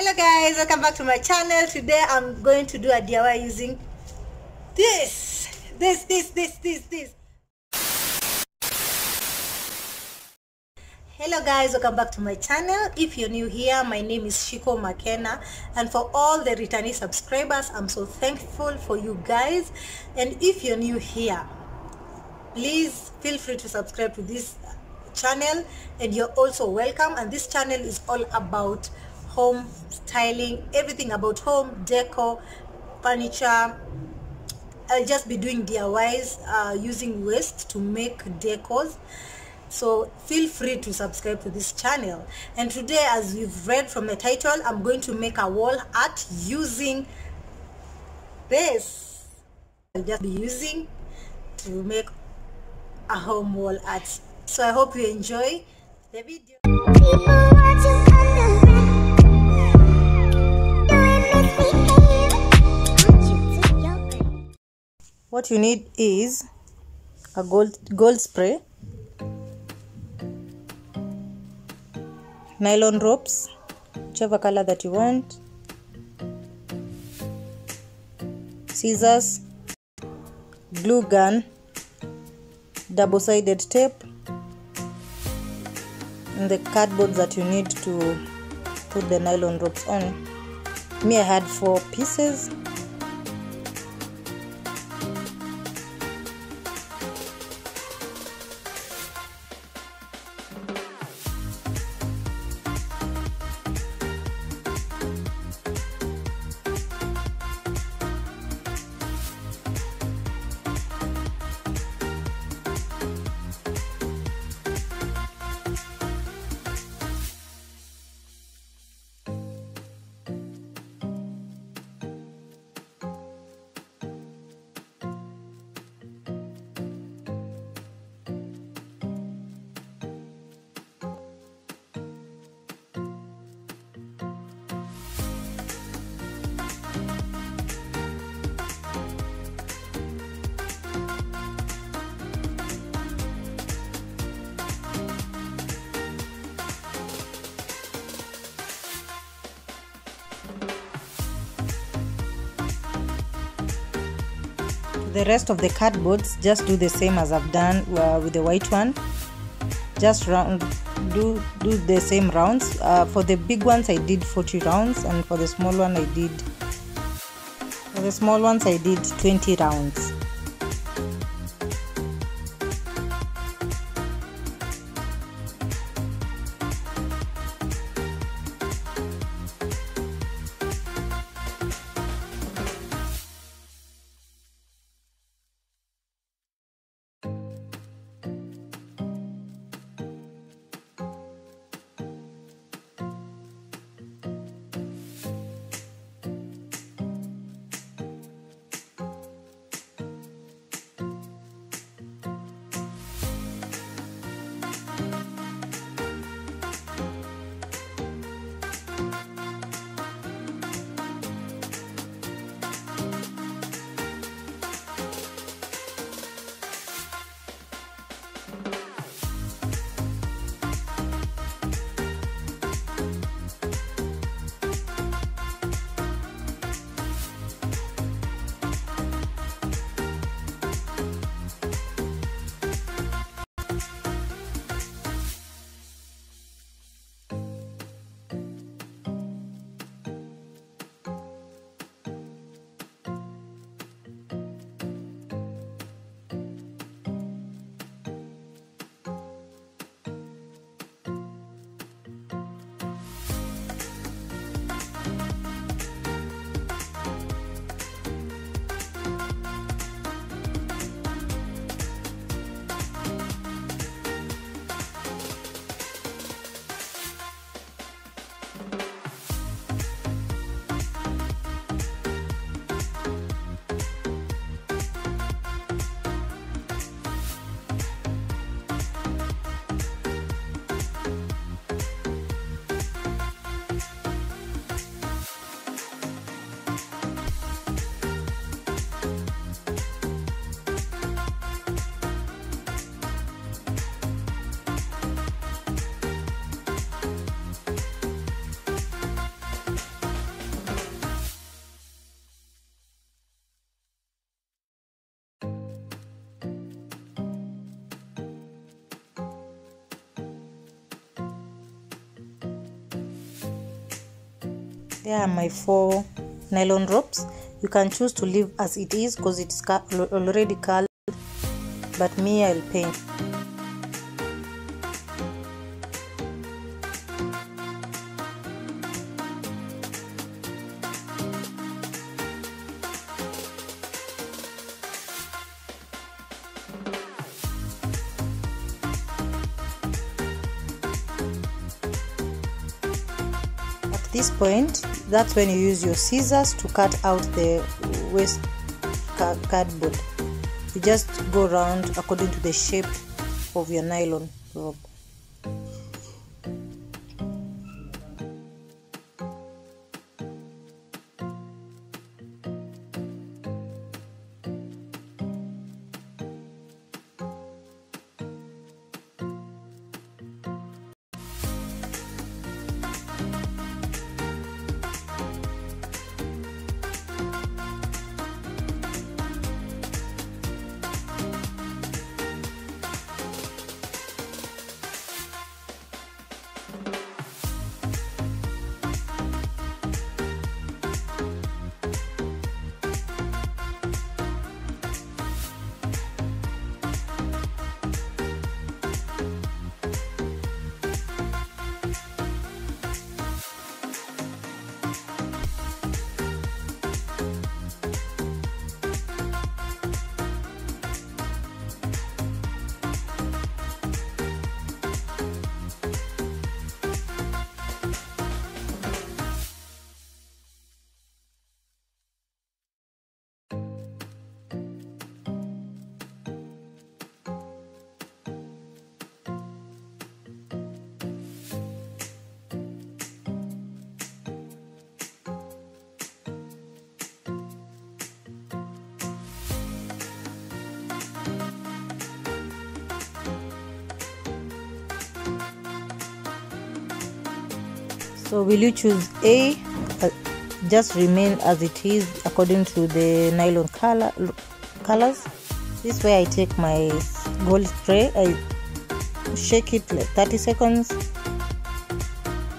Hello guys, welcome back to my channel. Today I'm going to do a DIY using this. Hello guys, welcome back to my channel. If you're new here, my name is Shiko Makena, and for all the returning subscribers, I'm so thankful for you guys. And if you're new here, please feel free to subscribe to this channel, and you're also welcome. And this channel is all about home styling, everything about home decor, furniture. I'll just be doing DIYs using waste to make decors, so feel free to subscribe to this channel. And today, as you've read from the title, I'm going to make a wall art using this. I'll just be using to make a home wall art. So I hope you enjoy the video. What you need is a gold spray, nylon ropes, whichever color that you want, scissors, glue gun, double-sided tape, and the cardboard that you need to put the nylon ropes on. Me, I had 4 pieces. The rest of the cardboards, just do the same as I've done with the white one. Just do the same rounds. For the big ones I did 40 rounds, and for the small ones I did 20 rounds. There are my 4 nylon ropes. You can choose to leave as it is because it's already colored, but me, I'll paint. At this point, that's when you use your scissors to cut out the waste cardboard. You just go around according to the shape of your nylon rope. So will you choose A? Just remain as it is according to the nylon colors. This way I take my gold spray, I shake it like 30 seconds,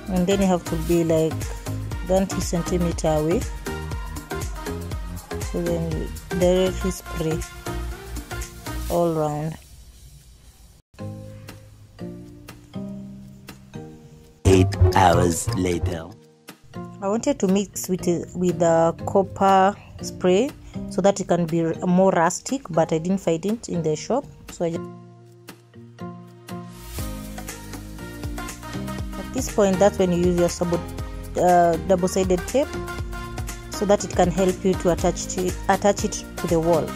and then you have to be like 20 centimeter away. So then you directly spray all around. 8 hours later. I wanted to mix with the copper spray so that it can be more rustic, but I didn't find it in the shop, so at this point, that's when you use your double-sided tape so that it can help you to attach it to the wall.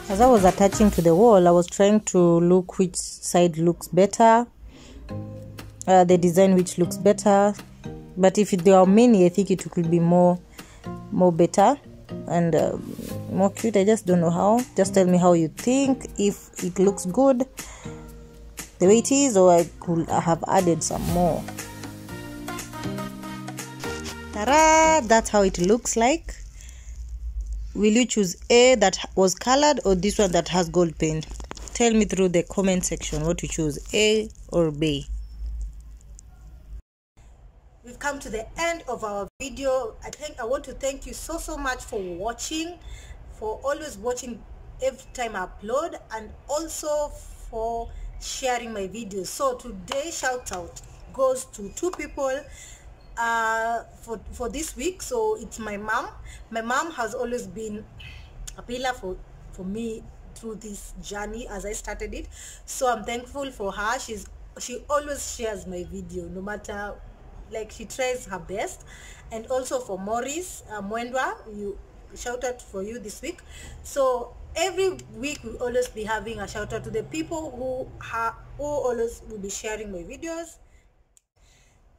As I was attaching to the wall, I was trying to look which side looks better, the design which looks better. But if there are many, I think it could be more better and more cute. I just don't know how. Just tell me how you think, if it looks good the way it is, or I could have added some more. Ta-da! That's how it looks like. Will you choose A that was colored or this one that has gold paint? Tell me through the comment section what you choose, A or B. We've come to the end of our video. I want to thank you so much for watching, for always watching every time I upload, and also for sharing my videos. So today's shout out goes to 2 people for this week. So it's my mom. My mom has always been a pillar for me through this journey as I started it. So I'm thankful for her. She always shares my video, no matter, like, she tries her best. And also for Maurice Mwendwa, shout out for you this week. So every week we always be having a shout out to the people who always will be sharing my videos.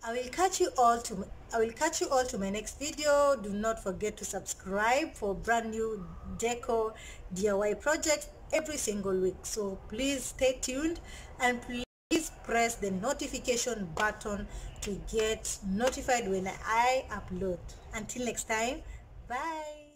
I will catch you all to my next video. Do not forget to subscribe for brand new decor DIY projects every single week. So please stay tuned and please press the notification button to get notified when I upload. Until next time, bye.